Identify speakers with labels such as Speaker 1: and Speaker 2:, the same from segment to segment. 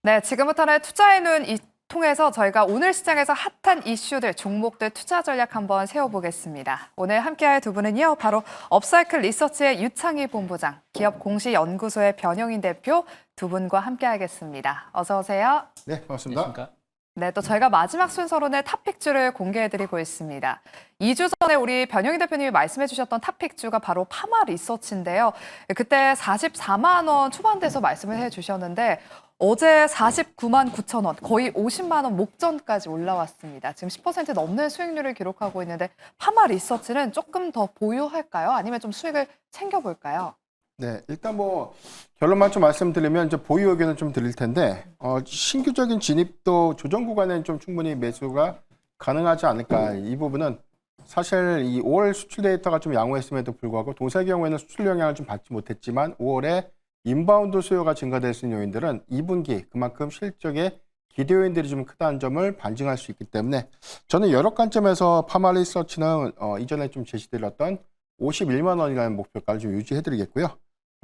Speaker 1: 네, 지금부터는 투자의 눈 통해서 저희가 오늘 시장에서 핫한 이슈들, 종목들 투자 전략 한번 세워보겠습니다. 오늘 함께할 두 분은요, 바로 업사이클 리서치의 유창희 본부장, 기업공시연구소의 변영인 대표 두 분과 함께하겠습니다. 어서 오세요.
Speaker 2: 네, 반갑습니다.
Speaker 3: 안녕하십니까?
Speaker 1: 네, 또 저희가 마지막 순서로는 탑픽주를 공개해드리고 있습니다. 2주 전에 우리 변영희 대표님이 말씀해주셨던 탑픽주가 바로 파마 리서치인데요. 그때 44만 원 초반대에서 말씀을 해주셨는데 어제 49만 9천 원, 거의 50만 원 목전까지 올라왔습니다. 지금 10% 넘는 수익률을 기록하고 있는데 파마 리서치는 조금 더 보유할까요? 아니면 좀 수익을 챙겨볼까요?
Speaker 2: 네, 일단 뭐 결론만 좀 말씀드리면 이제 보유 의견을 좀 드릴 텐데 신규적인 진입도 조정 구간에는 좀 충분히 매수가 가능하지 않을까. 이 부분은 사실 이 5월 수출 데이터가 좀 양호했음에도 불구하고 동사의 경우에는 수출 영향을 좀 받지 못했지만 5월에 인바운드 수요가 증가될 수 있는 요인들은 2분기 그만큼 실적의 기대 요인들이 좀 크다는 점을 반증할 수 있기 때문에 저는 여러 관점에서 파마 리서치는 이전에 좀 제시드렸던 51만 원이라는 목표가를 좀 유지해드리겠고요.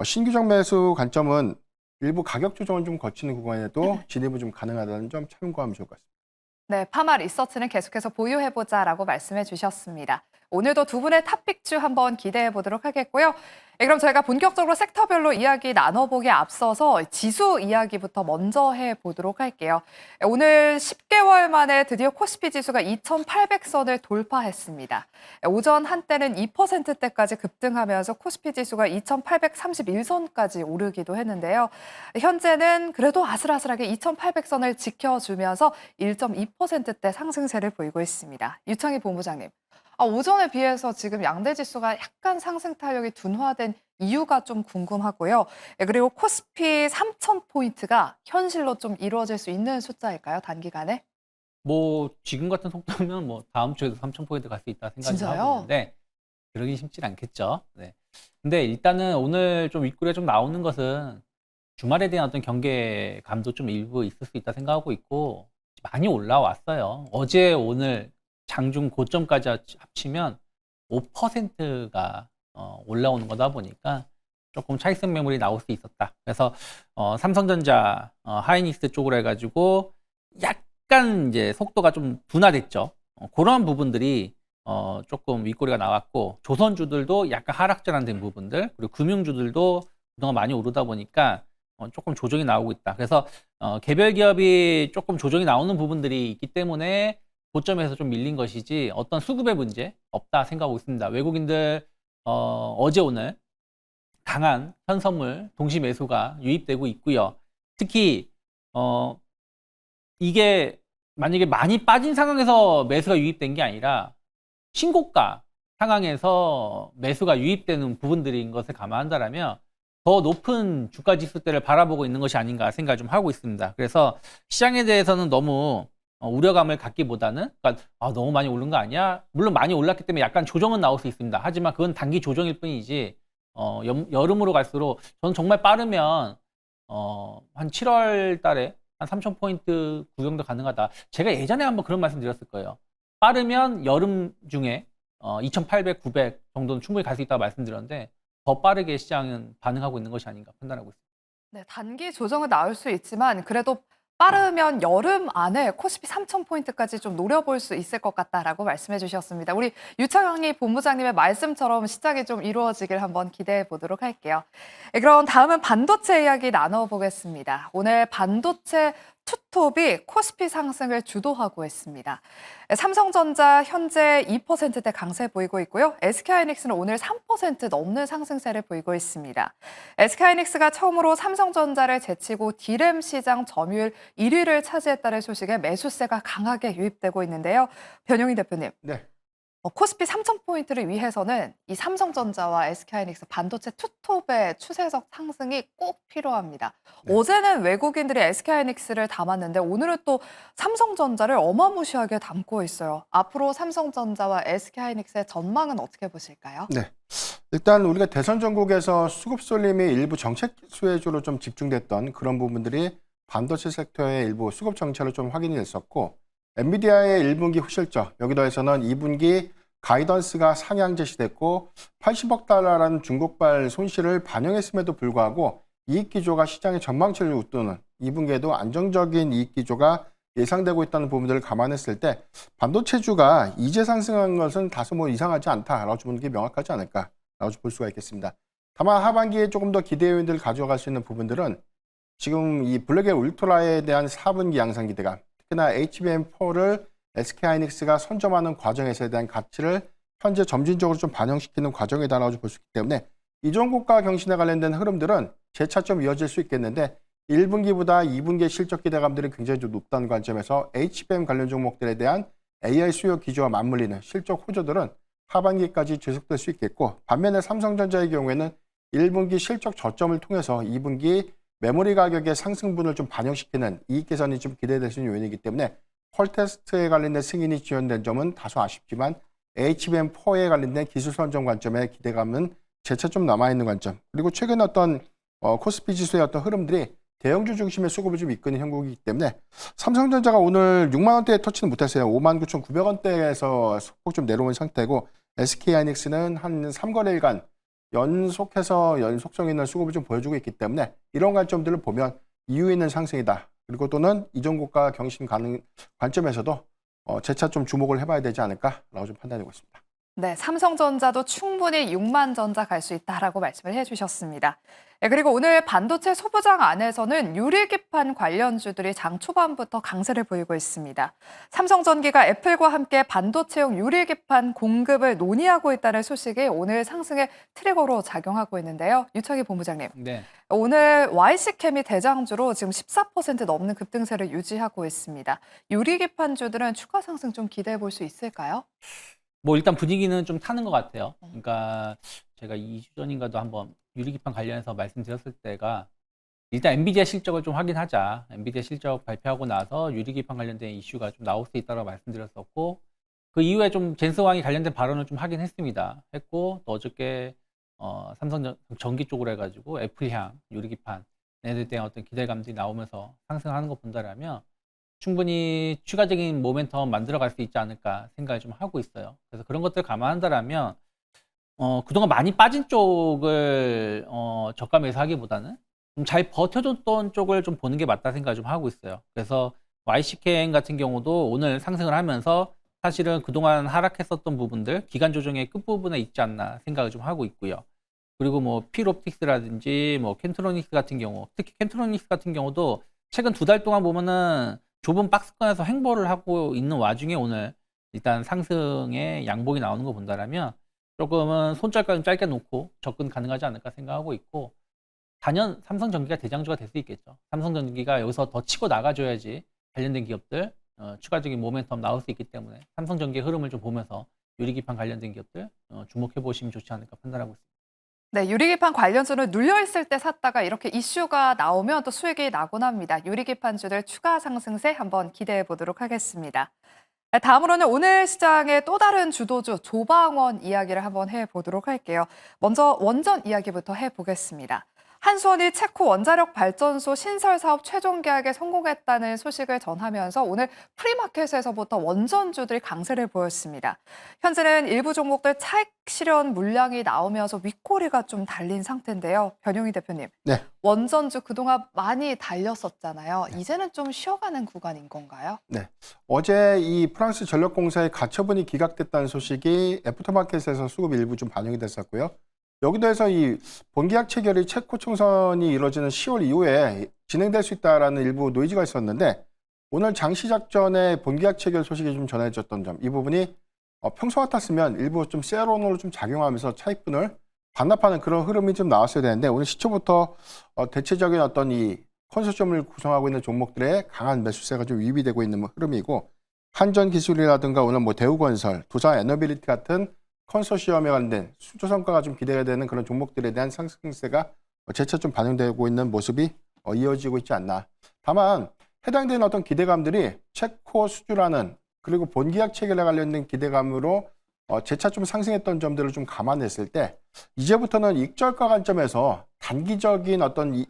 Speaker 2: 신규적 매수 관점은 일부 가격 조정을 좀 거치는 구간에도 진입은 좀 가능하다는 점 참고하면 좋을 것 같습니다.
Speaker 1: 네, 파마 리서치는 계속해서 보유해보자라고 말씀해 주셨습니다. 오늘도 두 분의 탑픽주 한번 기대해 보도록 하겠고요. 네, 그럼 저희가 본격적으로 섹터별로 이야기 나눠보기에 앞서서 지수 이야기부터 먼저 해보도록 할게요. 오늘 10개월 만에 드디어 코스피 지수가 2,800선을 돌파했습니다. 오전 한때는 2%대까지 급등하면서 코스피 지수가 2,831선까지 오르기도 했는데요. 현재는 그래도 아슬아슬하게 2,800선을 지켜주면서 1.2%대 상승세를 보이고 있습니다. 유창희 본부장님. 오전에 비해서 지금 양대 지수가 약간 상승 탄력이 둔화된 이유가 좀 궁금하고요. 그리고 코스피 3,000포인트가 현실로 좀 이루어질 수 있는 숫자일까요? 단기간에?
Speaker 3: 뭐 지금 같은 속도면 뭐 다음 주에도 3,000포인트 갈 수 있다 생각이
Speaker 1: 진짜요?
Speaker 3: 하고 있는데 그러기 쉽진 않겠죠. 네. 근데 일단은 오늘 좀 윗골에 좀 나오는 것은 주말에 대한 어떤 경계감도 좀 일부 있을 수 있다 생각하고 있고 많이 올라왔어요. 어제 오늘 장중 고점까지 합치면 5%가 올라오는 거다 보니까 조금 차익성 매물이 나올 수 있었다. 그래서 삼성전자, 하이닉스 쪽으로 해가지고 약간 이제 속도가 좀 둔화됐죠. 그런 부분들이 조금 윗꼬리가 나왔고 조선주들도 약간 하락전환된 부분들 그리고 금융주들도 그동안 많이 오르다 보니까 조금 조정이 나오고 있다. 그래서 개별 기업이 조금 조정이 나오는 부분들이 있기 때문에 고점에서 좀 밀린 것이지 어떤 수급의 문제 없다 생각하고 있습니다. 외국인들 어제 오늘 강한 현선물 동시 매수가 유입되고 있고요. 특히 이게 만약에 많이 빠진 상황에서 매수가 유입된 게 아니라 신고가 상황에서 매수가 유입되는 부분들인 것을 감안한다면 더 높은 주가 지수대를 바라보고 있는 것이 아닌가 생각을 좀 하고 있습니다. 그래서 시장에 대해서는 너무 우려감을 갖기보다는 그러니까 너무 많이 오른 거 아니야? 물론 많이 올랐기 때문에 약간 조정은 나올 수 있습니다. 하지만 그건 단기 조정일 뿐이지 여름으로 갈수록 저는 정말 빠르면 한 7월 달에 한 3,000포인트 구경도 가능하다. 제가 예전에 한번 그런 말씀 드렸을 거예요. 빠르면 여름 중에 2,800, 900 정도는 충분히 갈 수 있다고 말씀드렸는데 더 빠르게 시장은 반응하고 있는 것이 아닌가 판단하고 있습니다.
Speaker 1: 네, 단기 조정은 나올 수 있지만 그래도 빠르면 여름 안에 코스피 3,000포인트까지 좀 노려볼 수 있을 것 같다라고 말씀해 주셨습니다. 우리 유창희 본부장님의 말씀처럼 시작이 좀 이루어지길 한번 기대해 보도록 할게요. 네, 그럼 다음은 반도체 이야기 나눠보겠습니다. 오늘 반도체 투톱이 코스피 상승을 주도하고 있습니다. 삼성전자 현재 2%대 강세 보이고 있고요. SK하이닉스는 오늘 3% 넘는 상승세를 보이고 있습니다. SK하이닉스가 처음으로 삼성전자를 제치고 D램 시장 점유율 1위를 차지했다는 소식에 매수세가 강하게 유입되고 있는데요. 변영희 대표님.
Speaker 2: 네.
Speaker 1: 코스피 3,000포인트를 위해서는 이 삼성전자와 SK하이닉스 반도체 투톱의 추세적 상승이 꼭 필요합니다.
Speaker 2: 네.
Speaker 1: 어제는 외국인들이 SK하이닉스를 담았는데 오늘은 또 삼성전자를 어마무시하게 담고 있어요. 앞으로 삼성전자와 SK하이닉스의 전망은 어떻게 보실까요?
Speaker 2: 네. 일단 우리가 대선 전국에서 수급 쏠림이 일부 정책 수혜주로 좀 집중됐던 그런 부분들이 반도체 섹터의 일부 수급 정체로 좀 확인이 됐었고 엔비디아의 1분기 후실적, 여기 더해서는 2분기 가이던스가 상향 제시됐고 80억 달러라는 중국발 손실을 반영했음에도 불구하고 이익 기조가 시장의 전망치를 웃도는 2분기에도 안정적인 이익 기조가 예상되고 있다는 부분들을 감안했을 때 반도체주가 이제 상승한 것은 다소 뭐 이상하지 않다라고 보는 게 명확하지 않을까라고 볼 수가 있겠습니다. 다만 하반기에 조금 더 기대 요인들을 가져갈 수 있는 부분들은 지금 이 블랙의 울트라에 대한 4분기 양상 기대감, 특히나 HBM4를 SK하이닉스가 선점하는 과정에서에 대한 가치를 현재 점진적으로 좀 반영시키는 과정이다라고 볼 수 있기 때문에 이종고가 경신에 관련된 흐름들은 재차점 이어질 수 있겠는데 1분기보다 2분기의 실적 기대감들이 굉장히 좀 높다는 관점에서 HBM 관련 종목들에 대한 AI 수요 기조와 맞물리는 실적 호조들은 하반기까지 지속될 수 있겠고, 반면에 삼성전자의 경우에는 1분기 실적 저점을 통해서 2분기 메모리 가격의 상승분을 좀 반영시키는 이익 개선이 좀 기대될 수 있는 요인이기 때문에 퀄테스트에 관련된 승인이 지연된 점은 다소 아쉽지만 HBM4에 관련된 기술 선점 관점의 기대감은 재차 좀 남아있는 관점, 그리고 최근 어떤 코스피 지수의 어떤 흐름들이 대형주 중심의 수급을 좀 이끄는 형국이기 때문에 삼성전자가 오늘 6만 원대에 터치는 못했어요. 59,900원대에서 소폭 좀 내려온 상태고, SK하이닉스는 한 3거래일간 연속해서 연속성 있는 수급을 좀 보여주고 있기 때문에 이런 관점들을 보면 이유 있는 상승이다. 그리고 또는 이종고가 경신 가능 관점에서도 재차 좀 주목을 해봐야 되지 않을까라고 좀 판단하고 있습니다.
Speaker 1: 네, 삼성전자도 충분히 6만 전자 갈 수 있다라고 말씀을 해주셨습니다. 네, 그리고 오늘 반도체 소부장 안에서는 유리기판 관련주들이 장 초반부터 강세를 보이고 있습니다. 삼성전기가 애플과 함께 반도체용 유리기판 공급을 논의하고 있다는 소식이 오늘 상승의 트리거로 작용하고 있는데요. 유창희 본부장님,
Speaker 3: 네.
Speaker 1: 오늘 YC캠이 대장주로 지금 14% 넘는 급등세를 유지하고 있습니다. 유리기판주들은 추가 상승 좀 기대해 볼 수 있을까요?
Speaker 3: 뭐 일단 분위기는 좀 타는 것 같아요. 그러니까 제가 2주 전인가도 한번 유리기판 관련해서 말씀드렸을 때가 일단 엔비디아 실적을 좀 확인하자. 엔비디아 실적 발표하고 나서 유리기판 관련된 이슈가 좀 나올 수 있다고 말씀드렸었고, 그 이후에 좀 젠스왕이 관련된 발언을 좀 하긴 했고, 또 어저께 삼성전기 쪽으로 해가지고 애플향 유리기판 얘네들에 대한 어떤 기대감들이 나오면서 상승하는 거 본다라면 충분히 추가적인 모멘텀 만들어갈 수 있지 않을까 생각을 좀 하고 있어요. 그래서 그런 것들을 감안한다라면 그동안 많이 빠진 쪽을 저가 매수하기보다는 좀 잘 버텨줬던 쪽을 좀 보는 게 맞다 생각을 좀 하고 있어요. 그래서 YCKN 같은 경우도 오늘 상승을 하면서 사실은 그동안 하락했었던 부분들 기간 조정의 끝부분에 있지 않나 생각을 좀 하고 있고요. 그리고 뭐 필옵틱스라든지 뭐 켄트로닉스 같은 경우, 특히 켄트로닉스 같은 경우도 최근 2달 동안 보면은 좁은 박스권에서 횡보를 하고 있는 와중에 오늘 일단 상승의 양봉이 나오는 거 본다라면 조금은 손절가 좀 짧게 놓고 접근 가능하지 않을까 생각하고 있고, 단연 삼성전기가 대장주가 될 수 있겠죠. 삼성전기가 여기서 더 치고 나가줘야지 관련된 기업들 추가적인 모멘텀 나올 수 있기 때문에 삼성전기의 흐름을 좀 보면서 유리기판 관련된 기업들 주목해 보시면 좋지 않을까 판단하고 있습니다.
Speaker 1: 네, 유리기판 관련주는 눌려있을 때 샀다가 이렇게 이슈가 나오면 또 수익이 나곤 합니다. 유리기판주들 추가 상승세 한번 기대해 보도록 하겠습니다. 네, 다음으로는 오늘 시장의 또 다른 주도주 조방원 이야기를 한번 해보도록 할게요. 먼저 원전 이야기부터 해보겠습니다. 한수원이 체코 원자력 발전소 신설 사업 최종 계약에 성공했다는 소식을 전하면서 오늘 프리마켓에서부터 원전주들이 강세를 보였습니다. 현재는 일부 종목들 차익 실현 물량이 나오면서 윗꼬리가 좀 달린 상태인데요. 변용희 대표님,
Speaker 2: 네.
Speaker 1: 원전주 그동안 많이 달렸었잖아요. 이제는 좀 쉬어가는 구간인 건가요?
Speaker 2: 네. 어제 이 프랑스 전력공사의 가처분이 기각됐다는 소식이 애프터마켓에서 수급 일부 좀 반영이 됐었고요. 여기도 해서 이 본계약 체결이 체코 총선이 이루어지는 10월 이후에 진행될 수 있다라는 일부 노이즈가 있었는데, 오늘 장 시작 전에 본계약 체결 소식이 좀 전해졌던 점, 이 부분이 평소 같았으면 일부 좀 세론으로 좀 작용하면서 차익분을 반납하는 그런 흐름이 좀 나왔어야 되는데, 오늘 시초부터 대체적인 어떤 이 컨소시엄을 구성하고 있는 종목들의 강한 매수세가 좀 유입되고 있는 흐름이고, 한전기술이라든가 오늘 뭐 대우건설, 두산에너빌리티 같은 컨소시엄에 관련된 수조 성과가 좀 기대가 되는 그런 종목들에 대한 상승세가 재차 좀 반영되고 있는 모습이 이어지고 있지 않나. 다만 해당되는 어떤 기대감들이 체코 수주라는, 그리고 본계약 체결에 관련된 기대감으로 재차 좀 상승했던 점들을 좀 감안했을 때 이제부터는 익절가 관점에서 단기적인 어떤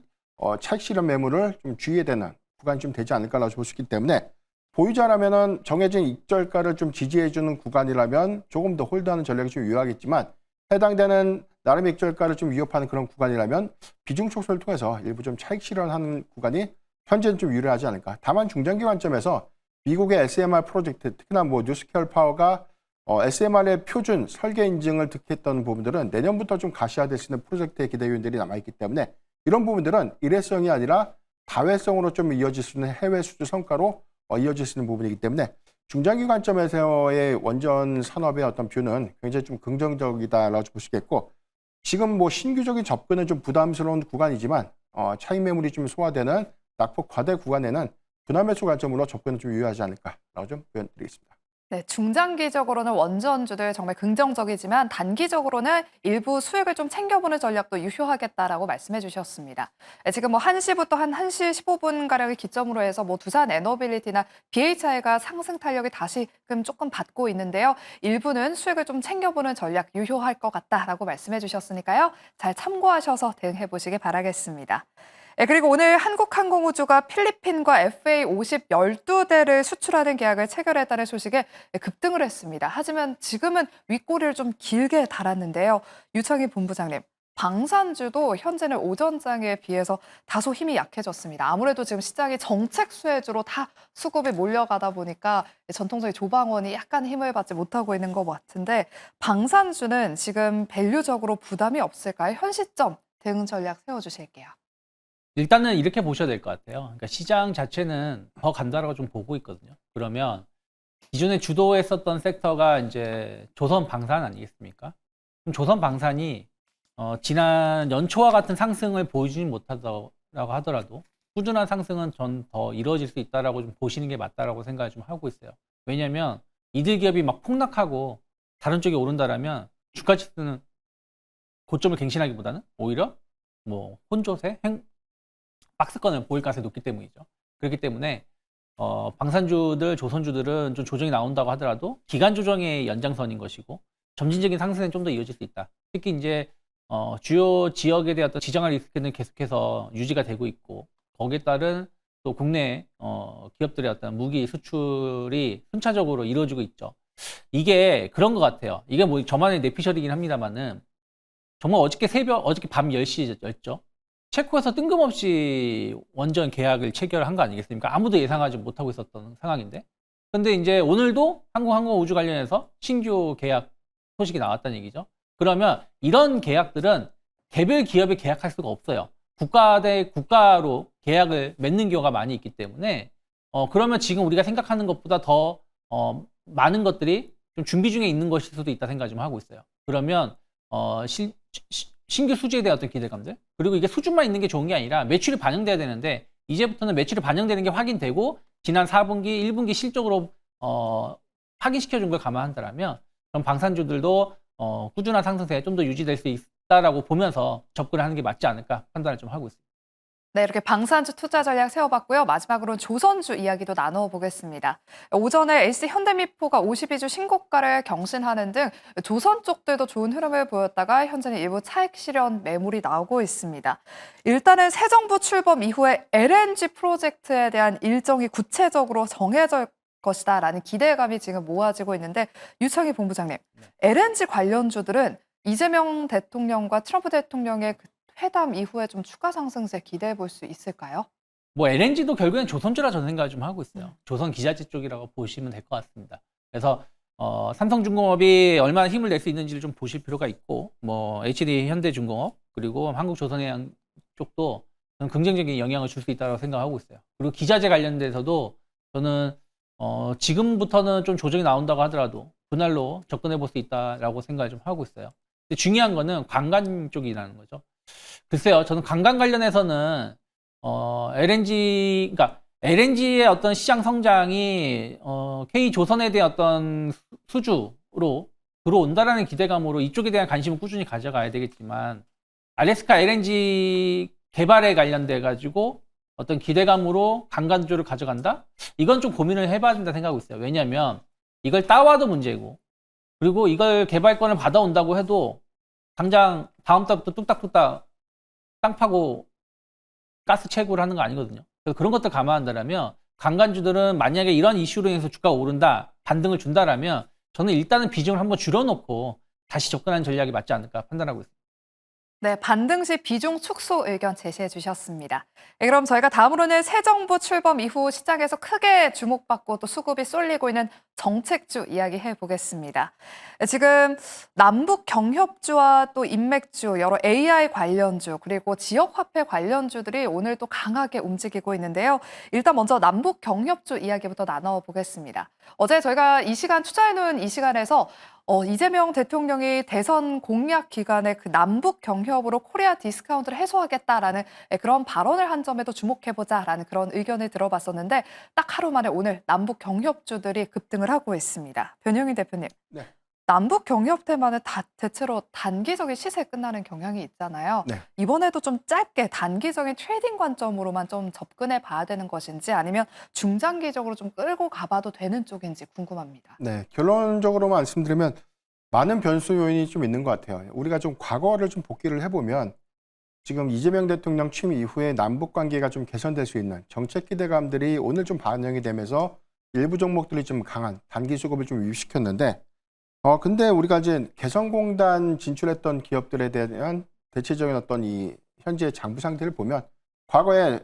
Speaker 2: 차익 실현 매물을 좀 주의해야 되는 구간이 좀 되지 않을까라고 볼 수 있기 때문에, 보유자라면은 정해진 익절가를 좀 지지해주는 구간이라면 조금 더 홀드하는 전략이 좀 유효하겠지만, 해당되는 나름의 액절가를 좀 위협하는 그런 구간이라면 비중 축소를 통해서 일부 좀 차익 실현하는 구간이 현재는 좀 유리하지 않을까. 다만 중장기 관점에서 미국의 SMR 프로젝트, 특히나 뭐 뉴스케어 파워가 SMR의 표준 설계 인증을 득했던 부분들은 내년부터 좀 가시화될 수 있는 프로젝트의 기대 요인들이 남아있기 때문에 이런 부분들은 일회성이 아니라 다회성으로 좀 이어질 수 있는 해외 수주 성과로 이어질 수 있는 부분이기 때문에 중장기 관점에서의 원전 산업의 어떤 뷰는 굉장히 좀 긍정적이다라고 볼 수 있겠고, 지금 뭐 신규적인 접근은 좀 부담스러운 구간이지만 차익 매물이 좀 소화되는 낙폭 과대 구간에는 분할 매수 관점으로 접근은 좀 유효하지 않을까라고 좀 표현드리겠습니다.
Speaker 1: 네, 중장기적으로는 원전주들 정말 긍정적이지만 단기적으로는 일부 수익을 좀 챙겨보는 전략도 유효하겠다라고 말씀해 주셨습니다. 네, 지금 뭐 1시부터 한 1시 15분가량을 기점으로 해서 뭐 두산 에너빌리티나 BHI가 상승 탄력이 다시금 조금 받고 있는데요. 일부는 수익을 좀 챙겨보는 전략 유효할 것 같다라고 말씀해 주셨으니까요. 잘 참고하셔서 대응해 보시기 바라겠습니다. 네, 그리고 오늘 한국항공우주가 필리핀과 FA50 12대를 수출하는 계약을 체결했다는 소식에 급등을 했습니다. 하지만 지금은 윗꼬리를 좀 길게 달았는데요. 유창희 본부장님, 방산주도 현재는 오전장에 비해서 다소 힘이 약해졌습니다. 아무래도 지금 시장이 정책 수혜주로 다 수급이 몰려가다 보니까 전통적인 조방원이 약간 힘을 받지 못하고 있는 것 같은데, 방산주는 지금 밸류적으로 부담이 없을까요? 현 시점 대응 전략 세워주실게요.
Speaker 3: 일단은 이렇게 보셔야 될 것 같아요. 그러니까 시장 자체는 더 간다라고 좀 보고 있거든요. 그러면 기존에 주도했었던 섹터가 이제 조선 방산 아니겠습니까? 그럼 조선 방산이 지난 연초와 같은 상승을 보여주지 못하다고 하더라도 꾸준한 상승은 전 더 이루어질 수 있다라고 좀 보시는 게 맞다라고 생각을 좀 하고 있어요. 왜냐하면 이들 기업이 막 폭락하고 다른 쪽이 오른다라면 주가 지수는 고점을 갱신하기보다는 오히려 뭐 혼조세, 박스권을 보일 가능성이 높기 때문이죠. 그렇기 때문에 방산주들, 조선주들은 좀 조정이 나온다고 하더라도 기간 조정의 연장선인 것이고 점진적인 상승은 좀 더 이어질 수 있다. 특히 이제 주요 지역에 대한 어떤 지정할 리스크는 계속해서 유지가 되고 있고, 거기에 따른 또 국내 기업들의 어떤 무기 수출이 순차적으로 이루어지고 있죠. 이게 그런 것 같아요. 이게 뭐 저만의 내피셜이긴 합니다만은, 정말 어저께 밤 10시였죠. 체코에서 뜬금없이 원전 계약을 체결한 거 아니겠습니까? 아무도 예상하지 못하고 있었던 상황인데. 근데 이제 오늘도 한국항공우주 관련해서 신규 계약 소식이 나왔다는 얘기죠. 그러면 이런 계약들은 개별 기업이 계약할 수가 없어요. 국가 대 국가로 계약을 맺는 경우가 많이 있기 때문에 그러면 지금 우리가 생각하는 것보다 더 많은 것들이 좀 준비 중에 있는 것일 수도 있다 생각 좀 하고 있어요. 그러면 신규 수주에 대한 어떤 기대감들, 그리고 이게 수주만 있는 게 좋은 게 아니라 매출이 반영돼야 되는데, 이제부터는 매출이 반영되는 게 확인되고 지난 4분기, 1분기 실적으로 확인시켜 준 걸 감안한다면 그럼 방산주들도 꾸준한 상승세가 좀 더 유지될 수 있다라고 보면서 접근을 하는 게 맞지 않을까 판단을 좀 하고 있습니다.
Speaker 1: 네, 이렇게 방산주 투자 전략 세워봤고요. 마지막으로는 조선주 이야기도 나눠보겠습니다. 오전에 LC 현대미포가 52주 신고가를 경신하는 등 조선 쪽들도 좋은 흐름을 보였다가 현재는 일부 차익 실현 매물이 나오고 있습니다. 일단은 새 정부 출범 이후에 LNG 프로젝트에 대한 일정이 구체적으로 정해질 것이다라는 기대감이 지금 모아지고 있는데, 유창희 본부장님, LNG 관련주들은 이재명 대통령과 트럼프 대통령의 회담 이후에 좀 추가 상승세 기대해 볼 수 있을까요?
Speaker 3: 뭐 LNG도 결국엔 조선주라 저는 생각을 좀 하고 있어요. 조선 기자재 쪽이라고 보시면 될 것 같습니다. 그래서 삼성중공업이 얼마나 힘을 낼 수 있는지를 좀 보실 필요가 있고, 뭐 HD 현대중공업 그리고 한국조선해양 쪽도 저는 긍정적인 영향을 줄 수 있다고 생각하고 있어요. 그리고 기자재 관련돼서도 저는 지금부터는 좀 조정이 나온다고 하더라도 분할로 접근해 볼 수 있다라고 생각을 좀 하고 있어요. 근데 중요한 거는 관광 쪽이라는 거죠. 글쎄요, 저는 관광 관련해서는 그러니까 LNG의 어떤 시장 성장이 K조선에 대한 어떤 수주로 들어온다라는 기대감으로 이쪽에 대한 관심을 꾸준히 가져가야 되겠지만, 알래스카 LNG 개발에 관련돼 가지고 어떤 기대감으로 관광주를 가져간다? 이건 좀 고민을 해봐야 된다 생각하고 있어요. 왜냐하면 이걸 따와도 문제고, 그리고 이걸 개발권을 받아온다고 해도 당장 다음 달부터 뚝딱뚝딱 땅 파고 가스 채굴을 하는 거 아니거든요. 그래서 그런 것들 감안한다면 관광주들은 만약에 이런 이슈로 인해서 주가가 오른다, 반등을 준다라면 저는 일단은 비중을 한번 줄여놓고 다시 접근하는 전략이 맞지 않을까 판단하고 있습니다.
Speaker 1: 네, 반등시 비중 축소 의견 제시해 주셨습니다. 네, 그럼 저희가 다음으로는 새 정부 출범 이후 시장에서 크게 주목받고 또 수급이 쏠리고 있는 정책주 이야기해 보겠습니다. 네, 지금 남북 경협주와 또 인맥주, 여러 AI 관련주, 그리고 지역화폐 관련주들이 오늘 또 강하게 움직이고 있는데요. 일단 먼저 남북 경협주 이야기부터 나눠보겠습니다. 어제 저희가 이 시간 투자해놓은 이 시간에서 이재명 대통령이 대선 공약 기간에 그 남북 경협으로 코리아 디스카운트를 해소하겠다라는 그런 발언을 한 점에도 주목해보자라는 그런 의견을 들어봤었는데 딱 하루 만에 오늘 남북 경협주들이 급등을 하고 있습니다. 변형희 대표님,
Speaker 2: 네.
Speaker 1: 남북 경협 테마는 대체로 단기적인 시세에 끝나는 경향이 있잖아요.
Speaker 2: 네.
Speaker 1: 이번에도 좀 짧게 단기적인 트레이딩 관점으로만 좀 접근해 봐야 되는 것인지 아니면 중장기적으로 좀 끌고 가봐도 되는 쪽인지 궁금합니다.
Speaker 2: 네, 결론적으로 말씀드리면 많은 변수 요인이 좀 있는 것 같아요. 우리가 좀 과거를 좀 복기를 해보면 지금 이재명 대통령 취임 이후에 남북 관계가 좀 개선될 수 있는 정책 기대감들이 오늘 좀 반영이 되면서 일부 종목들이 좀 강한 단기 수급을 좀 유입시켰는데 근데 우리가 이제 개성공단 진출했던 기업들에 대한 대체적인 어떤 이 현재 장부 상태를 보면 과거에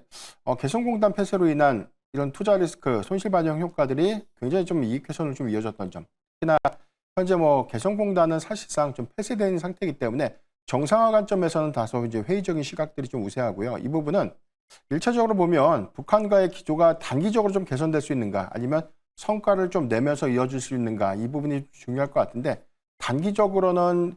Speaker 2: 개성공단 폐쇄로 인한 이런 투자 리스크, 손실 반영 효과들이 굉장히 좀 이익 훼손을 좀 이어졌던 점. 특히나 현재 개성공단은 사실상 좀 폐쇄된 상태이기 때문에 정상화 관점에서는 다소 이제 회의적인 시각들이 좀 우세하고요. 이 부분은 일차적으로 보면 북한과의 기조가 단기적으로 좀 개선될 수 있는가, 아니면 성과를 좀 내면서 이어질 수 있는가, 이 부분이 중요할 것 같은데 단기적으로는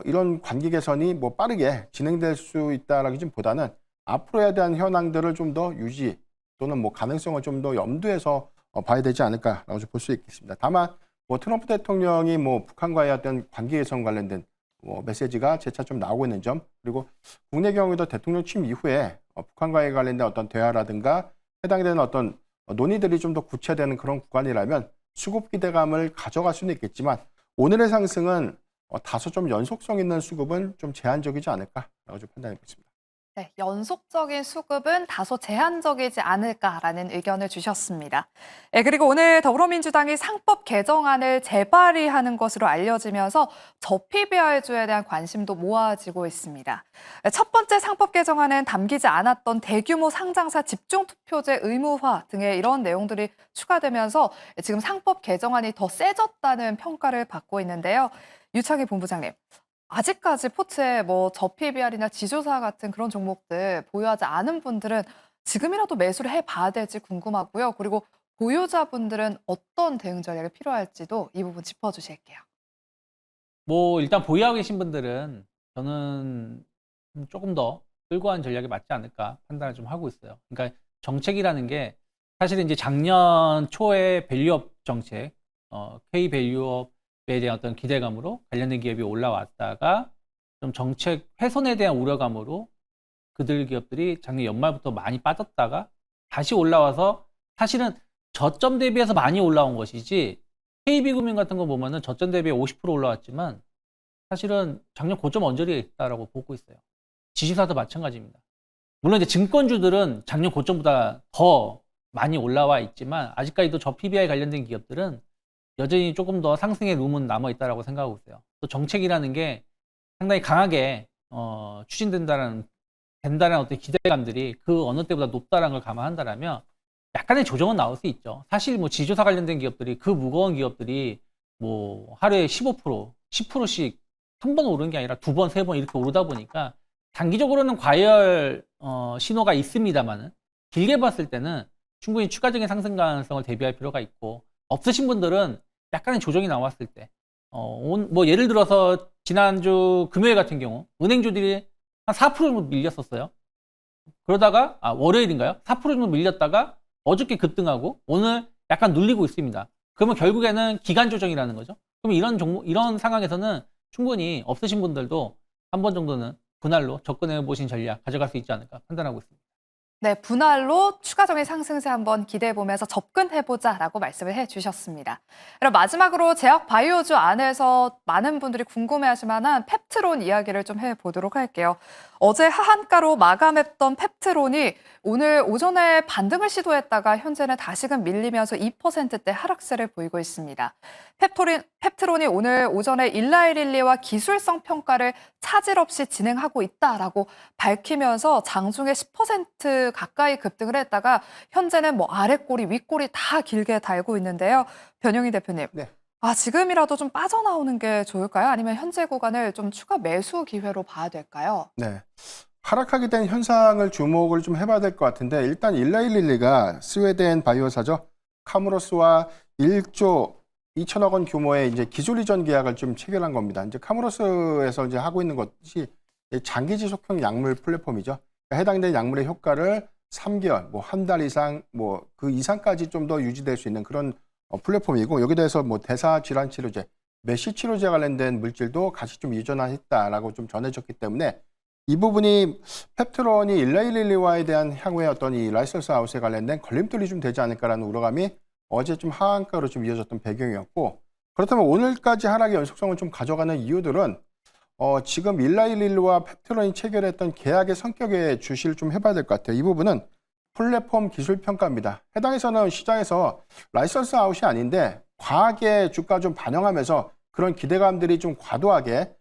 Speaker 2: 이런 관계 개선이 뭐 빠르게 진행될 수 있다라기보다는 앞으로에 대한 현황들을 좀 더 유지 또는 뭐 가능성을 좀 더 염두에서 봐야 되지 않을까라고 볼 수 있겠습니다. 다만 트럼프 대통령이 북한과의 어떤 관계 개선 관련된 메시지가 재차 좀 나오고 있는 점, 그리고 국내 경우에도 대통령 취임 이후에 북한과의 관련된 어떤 대화라든가 해당이 되는 어떤 논의들이 좀 더 구체되는 그런 구간이라면 수급 기대감을 가져갈 수는 있겠지만 오늘의 상승은 다소 좀 연속성 있는 수급은 좀 제한적이지 않을까라고 좀 판단해 보겠습니다.
Speaker 1: 네, 연속적인 수급은 다소 제한적이지 않을까라는 의견을 주셨습니다. 네, 그리고 오늘 더불어민주당이 상법 개정안을 재발의하는 것으로 알려지면서 저PBR주에 대한 관심도 모아지고 있습니다. 네, 첫 번째 상법 개정안은 담기지 않았던 대규모 상장사 집중투표제 의무화 등의 이런 내용들이 추가되면서 지금 상법 개정안이 더 세졌다는 평가를 받고 있는데요. 유창희 본부장님. 아직까지 포트에 저PBR이나 지주사 같은 그런 종목들 보유하지 않은 분들은 지금이라도 매수를 해봐야 될지 궁금하고요. 그리고 보유자분들은 어떤 대응 전략이 필요할지도 이 부분 짚어주실게요.
Speaker 3: 일단 보유하고 계신 분들은 저는 조금 더 끌고 가는 전략이 맞지 않을까 판단을 좀 하고 있어요. 그러니까 정책이라는 게 사실은 이제 작년 초에 밸류업 정책, K 밸류업에 대한 어떤 기대감으로 관련된 기업이 올라왔다가 좀 정책 훼손에 대한 우려감으로 그들 기업들이 작년 연말부터 많이 빠졌다가 다시 올라와서 사실은 저점 대비해서 많이 올라온 것이지, KB금융 같은 거 보면은 저점 대비에 50% 올라왔지만 사실은 작년 고점 언저리에 있다라고 보고 있어요. 지주사도 마찬가지입니다. 물론 이제 증권주들은 작년 고점보다 더 많이 올라와 있지만 아직까지도 저 PBI 관련된 기업들은 여전히 조금 더 상승의 룸은 남아 있다라고 생각하고 있어요. 또 정책이라는 게 상당히 강하게 추진된다는 어떤 기대감들이 그 어느 때보다 높다라는 걸 감안한다라면 약간의 조정은 나올 수 있죠. 사실 지주사 관련된 기업들이, 그 무거운 기업들이 하루에 15%, 10%씩 한 번 오르는 게 아니라 두 번, 세 번 이렇게 오르다 보니까 단기적으로는 과열 신호가 있습니다만은 길게 봤을 때는 충분히 추가적인 상승 가능성을 대비할 필요가 있고, 없으신 분들은 약간의 조정이 나왔을 때 예를 들어서 지난주 금요일 같은 경우 은행주들이 한 4% 정도 밀렸었어요. 그러다가 월요일인가요? 4% 정도 밀렸다가 어저께 급등하고 오늘 약간 눌리고 있습니다. 그러면 결국에는 기간 조정이라는 거죠. 그럼 이런 상황에서는 충분히 없으신 분들도 한 번 정도는 분할로 접근해 보신 전략 가져갈 수 있지 않을까 판단하고 있습니다.
Speaker 1: 네, 분할로 추가적인 상승세 한번 기대해 보면서 접근해보자라고 말씀을 해주셨습니다. 그럼 마지막으로 제약 바이오주 안에서 많은 분들이 궁금해하실 만한 펩트론 이야기를 좀 해보도록 할게요. 어제 하한가로 마감했던 펩트론이 오늘 오전에 반등을 시도했다가 현재는 다시금 밀리면서 2%대 하락세를 보이고 있습니다. 펩트론이 오늘 오전에 일라이릴리와 기술성 평가를 차질 없이 진행하고 있다라고 밝히면서 장중에 10% 가까이 급등을 했다가 현재는 뭐 아랫꼬리, 윗꼬리 다 길게 달고 있는데요. 변영희 대표님.
Speaker 2: 네.
Speaker 1: 지금이라도 좀 빠져나오는 게 좋을까요? 아니면 현재 구간을 좀 추가 매수 기회로 봐야 될까요?
Speaker 2: 네. 하락하게 된 현상을 주목을 좀 해봐야 될 것 같은데 일단 일라이릴리가 스웨덴 바이오사죠. 카무로스와 1조 2천억 원 규모의 이제 기술 이전 계약을 좀 체결한 겁니다. 이제 카무로스에서 이제 하고 있는 것이 장기 지속형 약물 플랫폼이죠. 그러니까 해당된 약물의 효과를 3개월, 뭐 한 달 이상, 뭐 그 이상까지 좀 더 유지될 수 있는 그런 플랫폼이고 여기 대해서 뭐 대사 질환 치료제, 메시 치료제 관련된 물질도 같이 좀 유전화했다라고 좀 전해졌기 때문에 이 부분이 펩트론이 일라이릴리와에 대한 향후의 어떤 이 라이선스 아웃에 관련된 걸림돌이 좀 되지 않을까라는 우려감이 어제 좀 하한가로 좀 이어졌던 배경이었고 그렇다면 오늘까지 하락의 연속성을 좀 가져가는 이유들은 지금 일라이릴리와 펩트론이 체결했던 계약의 성격에 주시를 좀 해봐야 될 것 같아요. 이 부분은 플랫폼 기술 평가입니다. 해당에서는 시장에서 라이선스 아웃이 아닌데 과하게 주가 좀 반영하면서 그런 기대감들이 좀 과도하게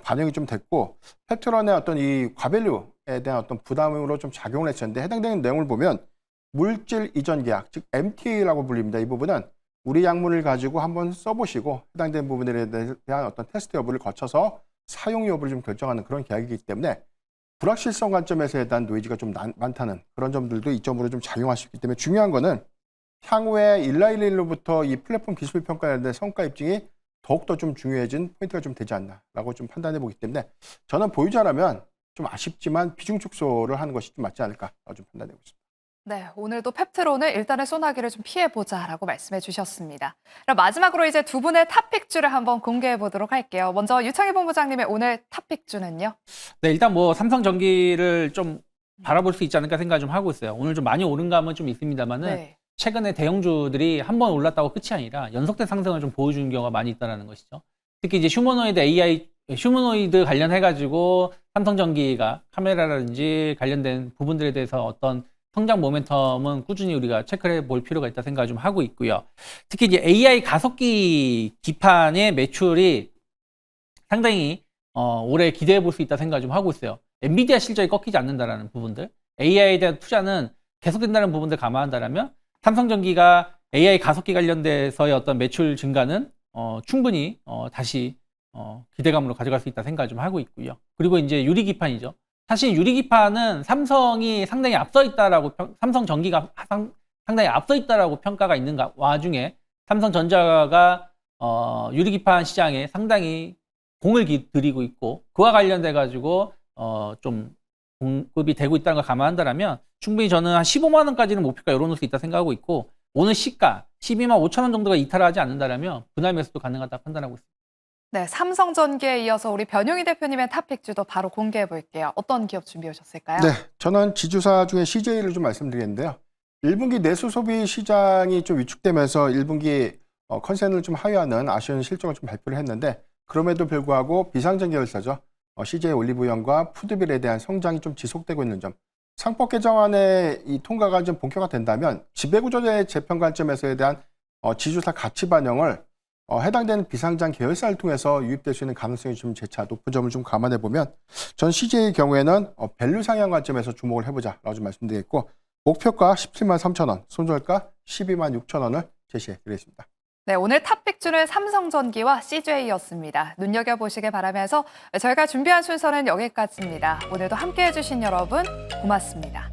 Speaker 2: 반영이 좀 됐고 펩트론의 어떤 이 과밸류에 대한 어떤 부담으로 좀 작용을 했었는데 해당되는 내용을 보면 물질 이전 계약, 즉 MTA라고 불립니다. 이 부분은 우리 약물을 가지고 한번 써보시고 해당되는 부분에 대한 어떤 테스트 여부를 거쳐서 사용 여부를 좀 결정하는 그런 계약이기 때문에 불확실성 관점에서에 대한 노이즈가 좀 많다는 그런 점들도 이점으로 좀 작용할 수 있기 때문에 중요한 거는 향후에 일라이릴로부터 이 플랫폼 기술 평가에 대한 성과 입증이 더욱더 좀 중요해진 포인트가 좀 되지 않나라고 좀 판단해 보기 때문에 저는 보유자라면 좀 아쉽지만 비중 축소를 하는 것이 좀 맞지 않을까 좀 판단해 보고 있습니다.
Speaker 1: 네, 오늘도 펩트론은 일단은 소나기를 좀 피해보자라고 말씀해 주셨습니다. 그럼 마지막으로 이제 두 분의 탑픽주를 한번 공개해 보도록 할게요. 먼저 유창희 본부장님의 오늘 탑픽주는요?
Speaker 3: 네, 일단 뭐 삼성전기를 좀 바라볼 수 있지 않을까 생각 좀 하고 있어요. 오늘 좀 많이 오른 감은 좀 있습니다만은
Speaker 1: 네.
Speaker 3: 최근에 대형주들이 한 번 올랐다고 끝이 아니라 연속된 상승을 좀 보여주는 경우가 많이 있다는 것이죠. 특히 이제 휴머노이드 AI, 휴머노이드 관련해가지고 삼성전기가 카메라라든지 관련된 부분들에 대해서 어떤 성장 모멘텀은 꾸준히 우리가 체크를 해볼 필요가 있다 생각을 좀 하고 있고요. 특히 이제 AI 가속기 기판의 매출이 상당히 올해 기대해 볼 수 있다 생각을 좀 하고 있어요. 엔비디아 실적이 꺾이지 않는다라는 부분들, AI에 대한 투자는 계속된다는 부분들 감안한다면 삼성전기가 AI 가속기 관련돼서의 어떤 매출 증가는 충분히 다시 기대감으로 가져갈 수 있다 생각을 좀 하고 있고요. 그리고 이제 유리기판이죠. 사실 유리기판은 삼성이 상당히 앞서 있다라고 삼성전기가 상당히 앞서 있다라고 평가가 있는 와중에 삼성전자가 유리기판 시장에 상당히 공을 들이고 있고 그와 관련돼 가지고 좀 공급이 되고 있다는 걸 감안한다면 충분히 저는 한 15만 원까지는 목표가 열어놓을 수 있다 생각하고 있고 오늘 시가 12만 5천 원 정도가 이탈하지 않는다면 분할 매수도 가능하다 판단하고 있습니다.
Speaker 1: 네, 삼성전기에 이어서 우리 변용희 대표님의 탑픽주도 바로 공개해 볼게요. 어떤 기업 준비해 오셨을까요?
Speaker 2: 네, 저는 지주사 중에 CJ를 좀 말씀드리겠는데요. 1분기 내수 소비 시장이 좀 위축되면서 1분기 컨센을 좀 하회하는 아쉬운 실적을 좀 발표를 했는데 그럼에도 불구하고 비상장 계열사죠. CJ 올리브영과 푸드빌에 대한 성장이 좀 지속되고 있는 점. 상법 개정안의 이 통과가 좀 본격화된다면 지배구조의 재편 관점에서에 대한 지주사 가치 반영을 해당되는 비상장 계열사를 통해서 유입될 수 있는 가능성이 좀 재차 높은 점을 좀 감안해 보면 전 CJ의 경우에는 밸류 상향 관점에서 주목을 해보자라고 좀 말씀드리겠고 목표가 17만 3천 원, 손절가 12만 6천 원을 제시해 드리겠습니다.
Speaker 1: 네, 오늘 탑픽주는 삼성전기와 CJ였습니다. 눈여겨보시길 바라면서 저희가 준비한 순서는 여기까지입니다. 오늘도 함께해 주신 여러분 고맙습니다.